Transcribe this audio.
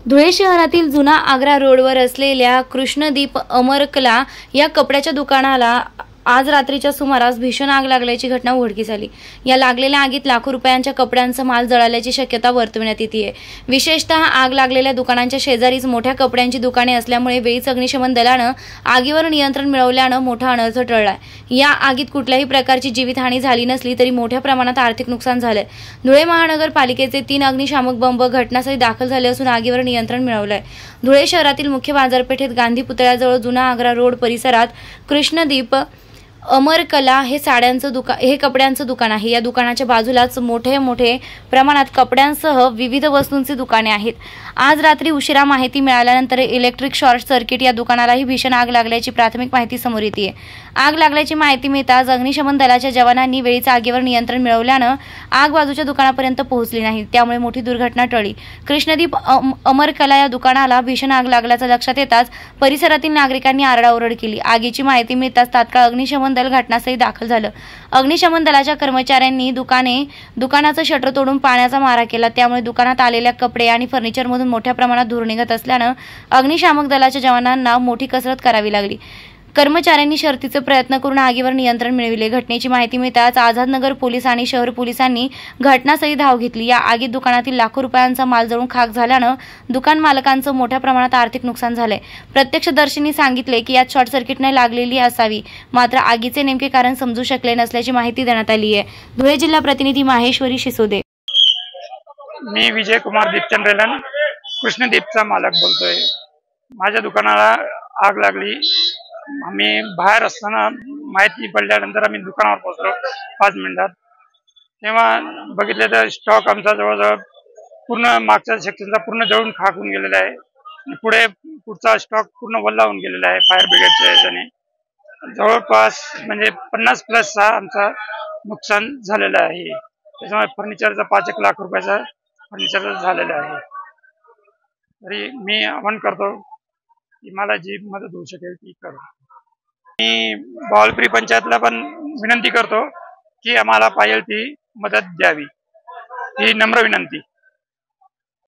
धुळे शहरातील जुना आग्रा रोडवर असलेल्या कृष्णदीप अमरकला या कपड्याच्या दुकानाला आज रात्रीच्या सुमारास भीषण आग लागल्याची घटना उघडकीस आली। या लागलेल्या आगीत लाखो रुपयांच्या कपड्यांचा माल जळाल्याची शक्यता वर्तविण्यात येते। विशेषतः आग लागलेल्या दुकानांच्या शेजारीच मोठ्या कपड्यांची दुकाने असल्यामुळे वेळीच अग्निशमन दलानं आगीवर नियंत्रण मिळवल्यानं मोठा अनर्थ टळला। या आगीत कुठल्याही प्रकारची जीवितहानी झाली नसली तरी मोठ्या प्रमाणात आर्थिक नुकसान झाले। धुळे महानगरपालिकेचे 3 अग्निशामक बंब घटनास्थळी दाखल झाले असून आगीवर नियंत्रण मिळवलंय। धुळे शहरातील मुख्य बाजारपेठेत गांधी पुतळ्याजवळ जुना आग्रा रोड परिसरात कृष्णदीप अमरकला हे कपड्यांचं दुकान आहे। या दुकानाच्या बाजूलाच मोठे प्रमाणात कपड्यांसह विविध वस्तूंची दुकाने आहेत। आज रात्री उशिरा माहिती मिळाल्यानंतर इलेक्ट्रिक शॉर्ट सर्किट या दुकानालाही भीषण आग लागल्याची प्राथमिक माहिती समोर येते। आग लागल्याची माहिती मिळताच अग्निशमन दलाच्या जवानांनी वेळीच आगीवर नियंत्रण मिळवल्यानं आग बाजूच्या दुकानापर्यंत पोहोचली नाही, त्यामुळे मोठी दुर्घटना टळली। कृष्णदीप अमरकला या दुकानाला भीषण आग लागल्याचं लक्षात येताच परिसरातील नागरिकांनी आरडाओरड केली। आगीची माहिती मिळताच तात्काळ अग्निशमन दल घटनास्थळी दाखल झालं। अग्निशमन दलाच्या कर्मचाऱ्यांनी दुकानाचं शटर तोडून पाण्याचा मारा केला, त्यामुळे दुकानात आलेल्या कपडे आणि फर्निचरमधून मोठ्या प्रमाणात धूर निघत असल्यानं अग्निशामक दलाच्या जवानांना मोठी कसरत करावी लागली। कर्मचाऱ्यांनी शर्थीचे प्रयत्न करून आगीवर नियंत्रण मिळविले। घटनेची माहिती मिळताच आझादनगर पोलीस आणि शहर पोलिसांनी घटनास्थळी धाव घेतली। या आगीत दुकानातील लाखो रुपयांचा माल जळून खाक झाल्यानं दुकान मालकांचं मोठ्या प्रमाणात आर्थिक नुकसान झालंय। प्रत्यक्षदर्शींनी सांगितले की यात शॉर्ट सर्किटने लागलेली असावी, मात्र आगीचे नेमके कारण समजू शकले नसल्याची माहिती देण्यात आली आहे। धुळे जिल्हा प्रतिनिधी माहेश्वरी शिसोदे। मी विजय कुमार दीपचंद्रेलन कृष्णदीपचा मालक बोलतोय। माझ्या दुकानाला आग लागली। आम्ही बाहेर असताना माहिती पडल्यानंतर आम्ही दुकानावर पोहोचलो 5 मिनिटात। तेव्हा बघितलं तर स्टॉक आमचा जवळजवळ पूर्ण मागच्या सेक्शनचा पूर्ण जळून खाक होऊन गेलेला आहे। पुढचा स्टॉक पूर्ण वल्ला होऊन गेलेला आहे। फायर ब्रिगेडच्या याच्याने जवळपास म्हणजे 50+ आमचा नुकसान झालेलं आहे। त्याच्यामुळे फर्निचरचा 5-1 लाख रुपयाचा फर्निचर झालेलं आहे। तरी मी आवाहन करतो की मला जी मदत होऊ शकेल ती करू। मी बावलपुरी पंचायतला पण विनंती करतो की आम्हाला पाहिजे ती मदत द्यावी, ही नम्र विनंती।